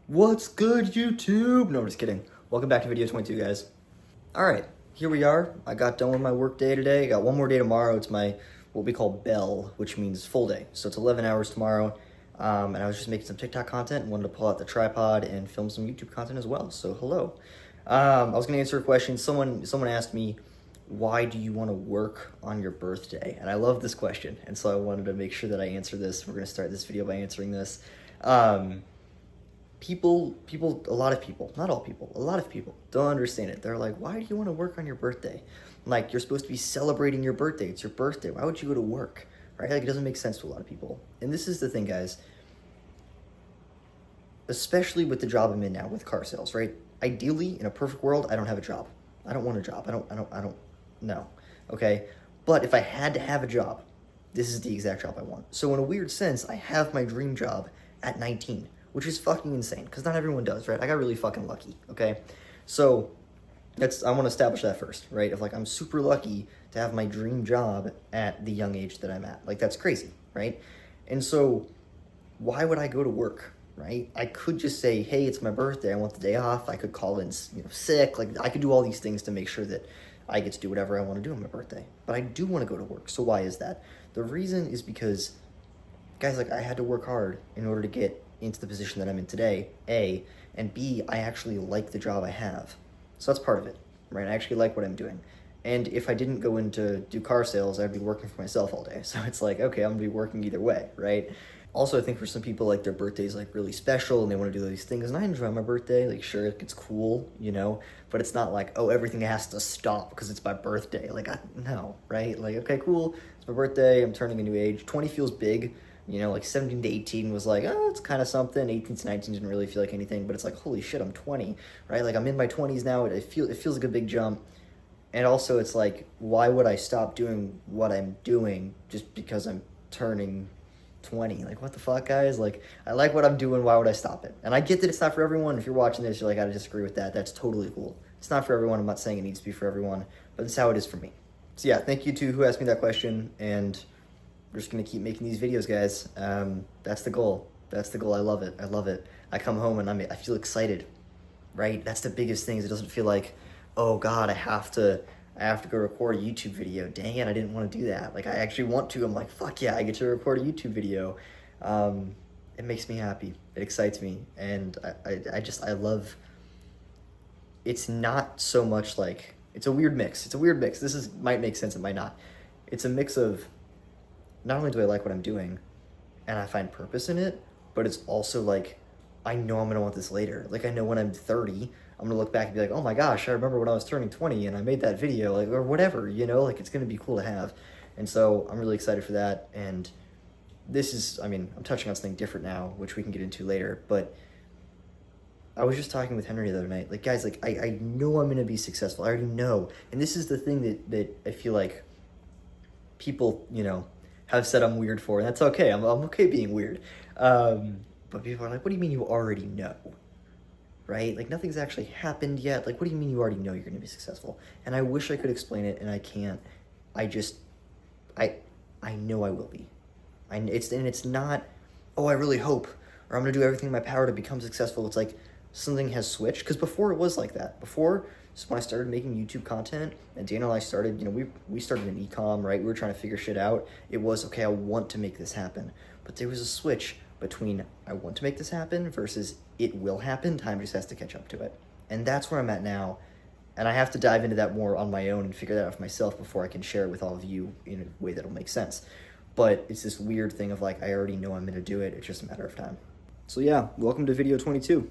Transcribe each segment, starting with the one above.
What's good, YouTube? No, I'm just kidding. Welcome back to video 22, guys. Alright, here we are. I got done with my work day today. I got one more day tomorrow. It's my, what we call bell, which means full day. So it's 11 hours tomorrow. And I was just making some TikTok content and wanted to pull out the tripod and film some YouTube content as well. So hello. I was going to answer a question. Someone asked me, why do you want to work on your birthday? And I love this question. And so I wanted to make sure that I answer this. We're going to start this video by answering this. A lot of people, not all people, a lot of people don't understand it. They're like, why do you want to work on your birthday? Like, you're supposed to be celebrating your birthday. It's your birthday. Why would you go to work? Right? Like, it doesn't make sense to a lot of people. And this is the thing, guys, especially with the job I'm in now with car sales, right? Ideally, in a perfect world, I don't have a job. I don't want a job. I don't know. Okay. But if I had to have a job, this is the exact job I want. So in a weird sense, I have my dream job at 19. Which is fucking insane, because not everyone does, right? I got really fucking lucky, okay? So, I want to establish that first, right? Of like, I'm super lucky to have my dream job at the young age that I'm at. Like, that's crazy, right? And so, why would I go to work, right? I could just say, hey, it's my birthday, I want the day off. I could call in, sick. Like, I could do all these things to make sure that I get to do whatever I want to do on my birthday. But I do want to go to work, so why is that? The reason is because, guys, like, I had to work hard in order to get into the position that I'm in today, A, and B, I actually like the job I have. So that's part of it, right? I actually like what I'm doing. And if I didn't go into do car sales, I'd be working for myself all day. So it's like, okay, I'm gonna be working either way, right? Also, I think for some people, like, their birthday's like really special and they want to do these things, and I enjoy my birthday. Like, sure, it's cool, but it's not like, oh, everything has to stop because it's my birthday. Like, no, right? Like, okay, cool, it's my birthday, I'm turning a new age. 20 feels big. Like 17 to 18 was like, oh, it's kind of something. 18 to 19 didn't really feel like anything, but it's like, holy shit, I'm 20, right? Like, I'm in my 20s now. It feels like a big jump. And also, it's like, why would I stop doing what I'm doing just because I'm turning 20? Like, what the fuck, guys? Like, I like what I'm doing. Why would I stop it? And I get that it's not for everyone. If you're watching this, you're like, I disagree with that. That's totally cool. It's not for everyone. I'm not saying it needs to be for everyone, but it's how it is for me. So yeah, thank you to who asked me that question, and we're just going to keep making these videos, guys. That's the goal. That's the goal. I love it. I love it. I come home and I feel excited, right? That's the biggest thing. It doesn't feel like, oh God, I have to go record a YouTube video. Dang it, I didn't want to do that. Like, I actually want to. I'm like, fuck yeah, I get to record a YouTube video. It makes me happy. It excites me. And I love, it's not so much like, it's a weird mix. This might make sense, it might not. It's a mix of, not only do I like what I'm doing and I find purpose in it, but it's also like, I know I'm gonna want this later. Like, I know when I'm 30, I'm gonna look back and be like, oh my gosh, I remember when I was turning 20 and I made that video, like, or whatever, like, it's gonna be cool to have. And so I'm really excited for that. And this is, I'm touching on something different now, which we can get into later, but I was just talking with Henry the other night. Like, guys, like, I know I'm gonna be successful. I already know. And this is the thing that I feel like people, have said I'm weird for, and that's okay. I'm okay being weird. But people are like, what do you mean you already know? Right? Like, nothing's actually happened yet. Like, what do you mean you already know you're going to be successful? And I wish I could explain it, and I can't. I know I will be. It's not, oh, I really hope, or I'm going to do everything in my power to become successful. It's like something has switched, because before it was like that. Before, so when I started making YouTube content, and Daniel and I started, we started in e-com, right? We were trying to figure shit out. It was, okay, I want to make this happen. But there was a switch between I want to make this happen versus it will happen. Time just has to catch up to it. And that's where I'm at now. And I have to dive into that more on my own and figure that out for myself before I can share it with all of you in a way that'll make sense. But it's this weird thing of like, I already know I'm going to do it. It's just a matter of time. So yeah, welcome to video 22.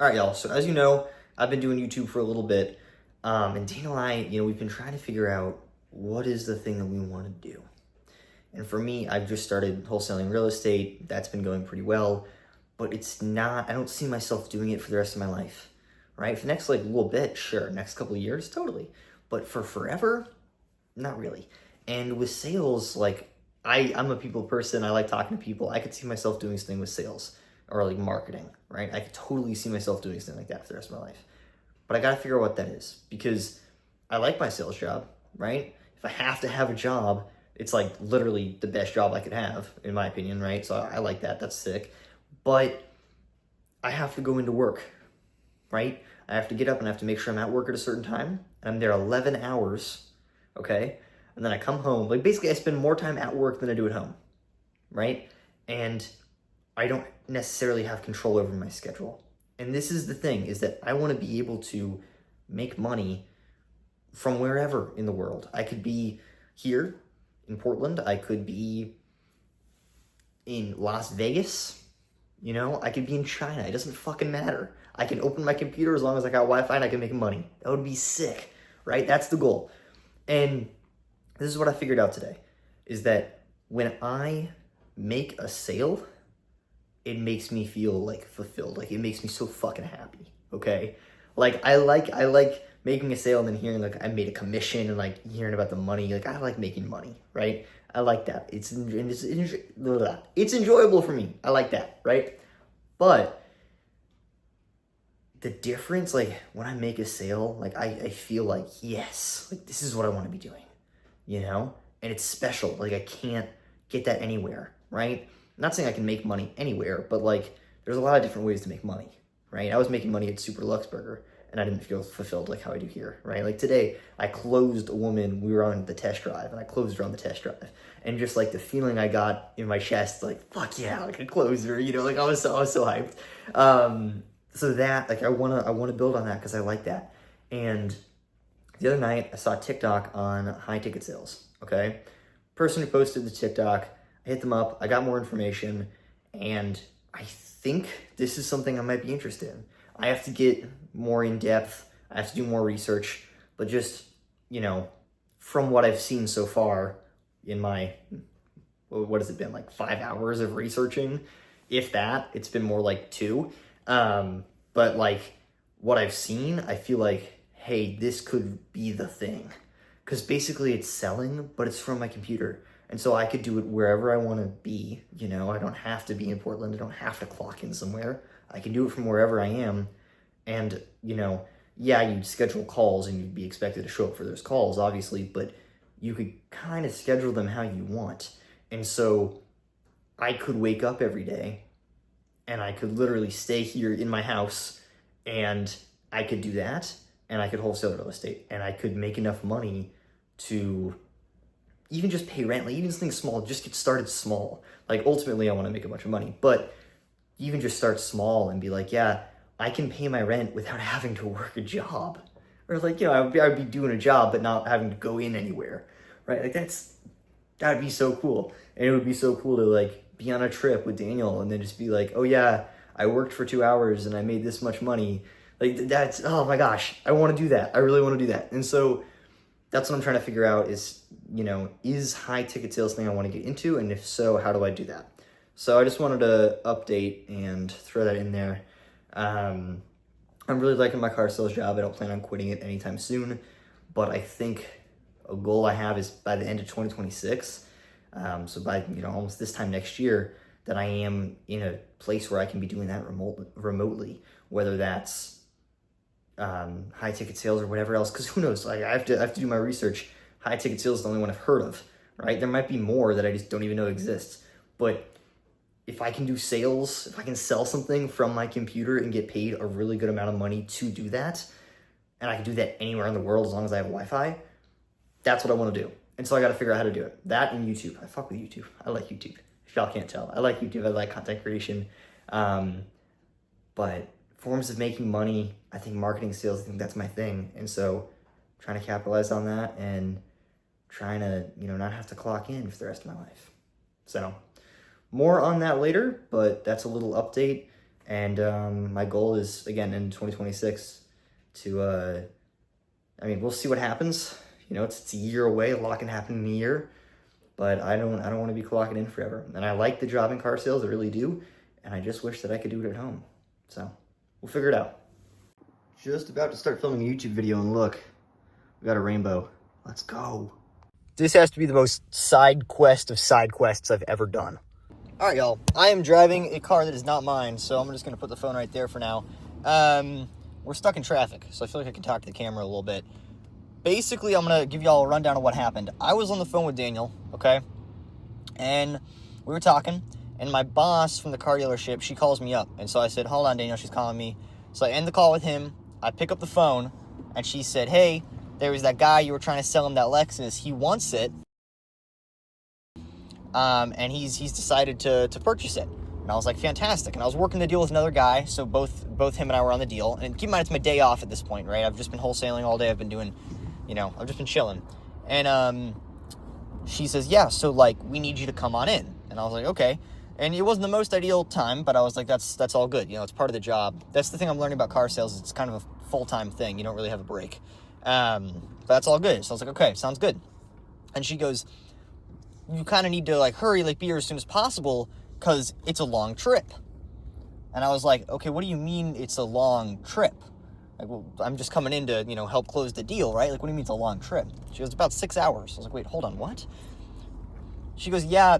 All right, y'all, so as you know, I've been doing YouTube for a little bit, and Dana and I, we've been trying to figure out what is the thing that we want to do. And for me, I've just started wholesaling real estate. That's been going pretty well, but it's not, I don't see myself doing it for the rest of my life, right? For the next, little bit, sure, next couple of years, totally. But for forever, not really. And with sales, I'm a people person. I like talking to people. I could see myself doing this thing with sales or like marketing, right? I could totally see myself doing something like that for the rest of my life. But I got to figure out what that is because I like my sales job, right? If I have to have a job, it's like literally the best job I could have, in my opinion, right? So I like that. That's sick. But I have to go into work, right? I have to get up and I have to make sure I'm at work at a certain time. And I'm there 11 hours, okay? And then I come home. Like basically, I spend more time at work than I do at home, right? And I don't necessarily have control over my schedule. And this is the thing, is that I want to be able to make money from wherever in the world. I could be here in Portland. I could be in Las Vegas. You know, I could be in China. It doesn't fucking matter. I can open my computer as long as I got Wi-Fi and I can make money. That would be sick, right? That's the goal. And this is what I figured out today, is that when I make a sale, it makes me feel like fulfilled. Like it makes me so fucking happy, okay? Like I like making a sale and then hearing like I made a commission and like hearing about the money. Like I like making money, right? I like that. It's enjoyable for me. I like that, right? But the difference, like when I make a sale, like I feel like, yes, like this is what I want to be doing, you know? And it's special. Like I can't get that anywhere, right? I'm not saying I can make money anywhere, but like there's a lot of different ways to make money, right? I was making money at Super Luxburger and I didn't feel fulfilled like how I do here, right? Like today, I closed a woman, we were on the test drive, and I closed her on the test drive. And just like the feeling I got in my chest, like, fuck yeah, like I closed her, you know, like I was so hyped. So that, like I wanna build on that because I like that. And the other night, I saw TikTok on high ticket sales, okay? Person who posted the TikTok, I hit them up, I got more information, and I think this is something I might be interested in. I have to get more in depth. I have to do more research, but just, you know, from what I've seen so far in my, what has it been, like 5 hours of researching? If that, it's been more like 2. But like what I've seen, I feel like, hey, this could be the thing. Because basically it's selling, but it's from my computer. And so I could do it wherever I want to be, you know, I don't have to be in Portland. I don't have to clock in somewhere. I can do it from wherever I am. And, you know, yeah, you'd schedule calls and you'd be expected to show up for those calls, obviously, but you could kind of schedule them how you want. And so I could wake up every day and I could literally stay here in my house and I could do that and I could wholesale real estate and I could make enough money to even just pay rent, like even things small, just get started small. Like ultimately I want to make a bunch of money, but even just start small and be like, yeah, I can pay my rent without having to work a job. Or like, you know, I would be doing a job, but not having to go in anywhere, right? Like that would be so cool. And it would be so cool to like be on a trip with Daniel and then just be like, oh yeah, I worked for 2 hours and I made this much money. Like that's, oh my gosh, I want to do that. I really want to do that. And so that's what I'm trying to figure out is, you know, is high ticket sales thing I want to get into? And if so, how do I do that? So I just wanted to update and throw that in there. I'm really liking my car sales job. I don't plan on quitting it anytime soon, but I think a goal I have is by the end of 2026. So by, you know, almost this time next year, that I am in a place where I can be doing that remotely, whether that's high ticket sales or whatever else. Because who knows? Like I have to do my research. High ticket sales is the only one I've heard of, right? There might be more that I just don't even know exists. But if I can do sales, if I can sell something from my computer and get paid a really good amount of money to do that, and I can do that anywhere in the world as long as I have Wi-Fi, that's what I want to do. And so I got to figure out how to do it. That and YouTube. I fuck with YouTube. I like YouTube. If y'all can't tell, I like YouTube. I like content creation. But forms of making money, I think marketing, sales, I think that's my thing. And so trying to capitalize on that and trying to, you know, not have to clock in for the rest of my life. So more on that later, but that's a little update. And my goal is, again, in 2026 to, I mean, we'll see what happens. You know, it's a year away. A lot can happen in a year, but I don't want to be clocking in forever. And I like the job in car sales, I really do. And I just wish that I could do it at home. So we'll figure it out. Just about to start filming a YouTube video, and look, we got a rainbow. Let's go. This has to be the most side quest of side quests I've ever done. All right, y'all. I am driving a car that is not mine, so I'm just going to put the phone right there for now. We're stuck in traffic, so I feel like I can talk to the camera a little bit. Basically, I'm going to give y'all a rundown of what happened. I was on the phone with Daniel, okay? And we were talking, and my boss from the car dealership, she calls me up. And so I said, hold on, Daniel, she's calling me. So I end the call with him. I pick up the phone, and she said, hey, there was that guy, you were trying to sell him that Lexus. He wants it. And he's decided to purchase it. And I was like, fantastic. And I was working the deal with another guy, so both him and I were on the deal. And keep in mind, it's my day off at this point, right? I've just been wholesaling all day. I've been doing, I've just been chilling. And she says, yeah, so, like, we need you to come on in. And I was like, okay. And it wasn't the most ideal time, but I was like, that's all good. It's part of the job. That's the thing I'm learning about car sales. It's kind of a full-time thing. You don't really have a break. But that's all good. So I was like, okay, sounds good. And she goes, you kind of need to, like, hurry, like, be here as soon as possible because it's a long trip. And I was like, okay, what do you mean it's a long trip? Like, well, I'm just coming in to, help close the deal, right? Like, what do you mean it's a long trip? She goes, about 6 hours. I was like, wait, hold on, what? She goes, yeah,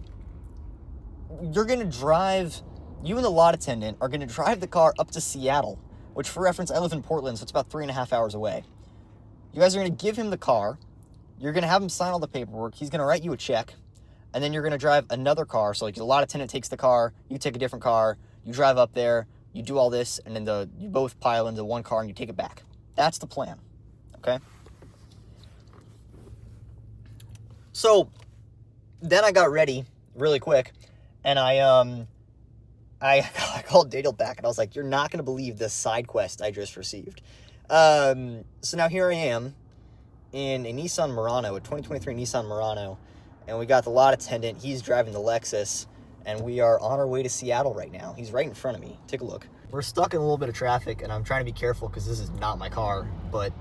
you're going to drive, you and the lot attendant are going to drive the car up to Seattle, which, for reference, I live in Portland, so it's about 3.5 hours away. You guys are going to give him the car. You're going to have him sign all the paperwork. He's going to write you a check. And then you're going to drive another car. So, like, the lot attendant takes the car. You take a different car. You drive up there. You do all this. And then you both pile into one car and you take it back. That's the plan. Okay? So, then I got ready really quick. And I called Daniel back. And I was like, you're not going to believe this side quest I just received. So now here I am in a Nissan Murano, a 2023 Nissan Murano. And we got the lot attendant. He's driving the Lexus, and we are on our way to Seattle right now. He's right in front of me. Take a look. We're stuck in a little bit of traffic, and I'm trying to be careful because this is not my car, but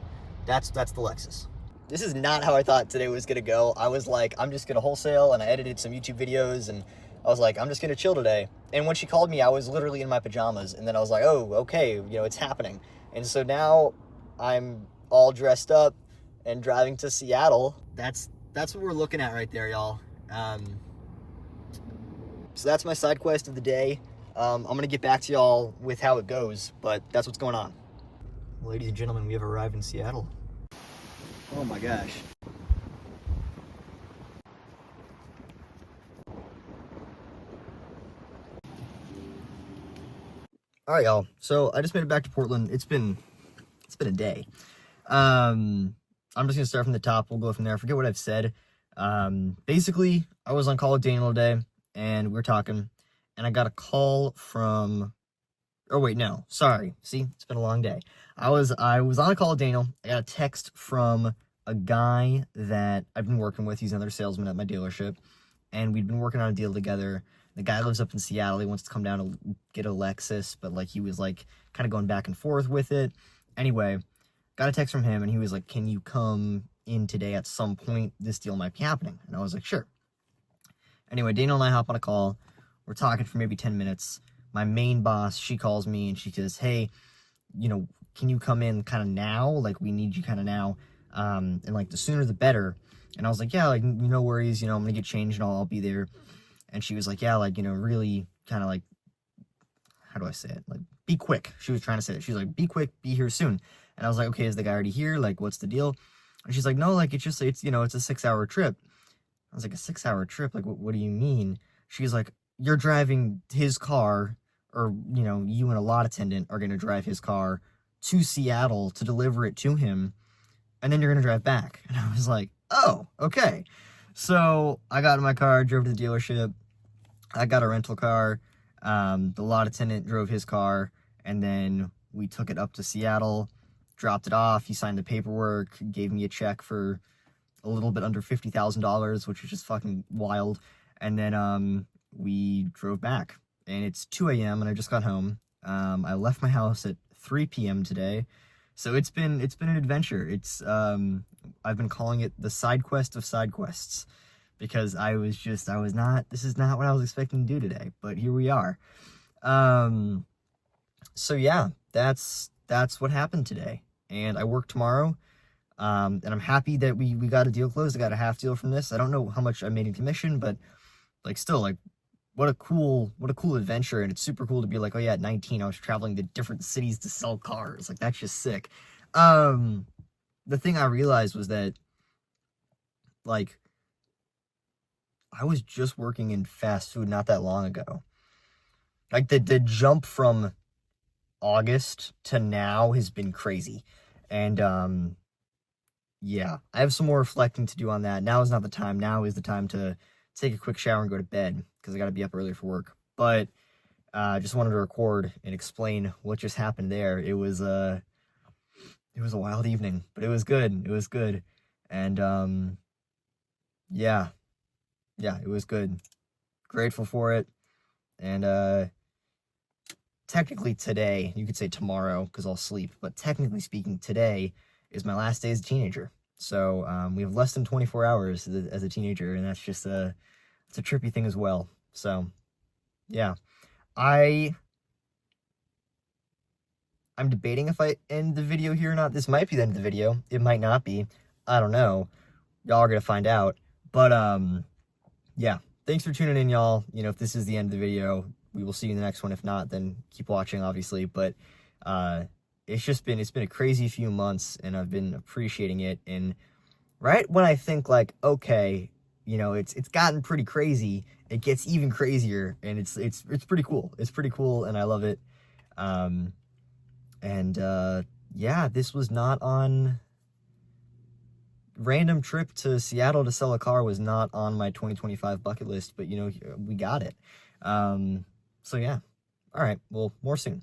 that's the Lexus. This is not how I thought today was going to go. I was like, I'm just going to wholesale, and I edited some YouTube videos, and I was like, I'm just going to chill today. And when she called me, I was literally in my pajamas, and then I was like, oh, okay, it's happening. And so now I'm all dressed up and driving to Seattle. That's what we're looking at right there, y'all. So that's my side quest of the day. I'm going to get back to y'all with how it goes, but that's what's going on. Ladies and gentlemen, we have arrived in Seattle. Oh my gosh. All right, y'all. So I just made it back to Portland. It's been a day. I'm just going to start from the top. We'll go from there. I forget what I've said. Basically, I was on call with Daniel today, and we were talking, and I got a call from... Oh, wait, no. Sorry. See? It's been a long day. I was on a call with Daniel. I got a text from a guy that I've been working with. He's another salesman at my dealership, and we'd been working on a deal together. The guy lives up in Seattle. He wants to come down to get a Lexus, but, like, he was, like, kind of going back and forth with it. Anyway... Got a text from him, and he was like, can you come in today at some point? This deal might be happening. And I was like, sure. Anyway, Daniel and I hop on a call. We're talking for maybe 10 minutes. My main boss, she calls me, and she says, hey, can you come in kind of now? Like, we need you kind of now. And, like, the sooner the better. And I was like, yeah, like, no worries. I'm going to get changed, and I'll be there. And she was like, yeah, like, really kind of like, how do I say it? Like, be quick. She was trying to say it. She was like, be quick, be here soon. And I was like, okay, is the guy already here? Like, what's the deal? And she's like, no, like, it's a 6-hour trip. I was like, a 6-hour trip? Like, what do you mean? She's like, you're driving his car, or, you and a lot attendant are going to drive his car to Seattle to deliver it to him, and then you're going to drive back. And I was like, oh, okay. So I got in my car, drove to the dealership. I got a rental car. The lot attendant drove his car, and then we took it up to Seattle, dropped it off. He signed the paperwork, gave me a check for a little bit under $50,000, which is just fucking wild. And then we drove back, and it's 2 a.m. and I just got home. I left my house at 3 p.m. today, so it's been an adventure. It's I've been calling it the side quest of side quests, because this is not what I was expecting to do today, but here we are. So yeah, that's what happened today. And I work tomorrow. And I'm happy that we got a deal closed. I got a half deal from this. I don't know how much I made in commission, but like still like what a cool adventure. And it's super cool to be like, oh yeah, at 19 I was traveling to different cities to sell cars. Like that's just sick. The thing I realized was that like I was just working in fast food not that long ago. Like the jump from August to now has been crazy. And yeah, I have some more reflecting to do on that. Now is not the time. Now is the time to take a quick shower and go to bed because I got to be up early for work. But just wanted to record and explain what just happened there. It was a wild evening, but it was good. It was good. And yeah, it was good. Grateful for it. And technically today, you could say tomorrow because I'll sleep, but technically speaking, today is my last day as a teenager. So we have less than 24 hours as a teenager, and that's just it's a trippy thing as well. So yeah, I'm debating if I end the video here or not. This might be the end of the video. It might not be. I don't know. Y'all are gonna find out. But yeah, thanks for tuning in, y'all. You know, if this is the end of the video, we will see you in the next one. If not, then keep watching, obviously. But it's been a crazy few months, and I've been appreciating it. And right when I think like, okay, you know, it's gotten pretty crazy, it gets even crazier, and it's pretty cool. It's pretty cool, and I love it. Yeah, this was not on random trip to Seattle to sell a car was not on my 2025 bucket list, but you know, we got it. So yeah. All right. Well, more soon.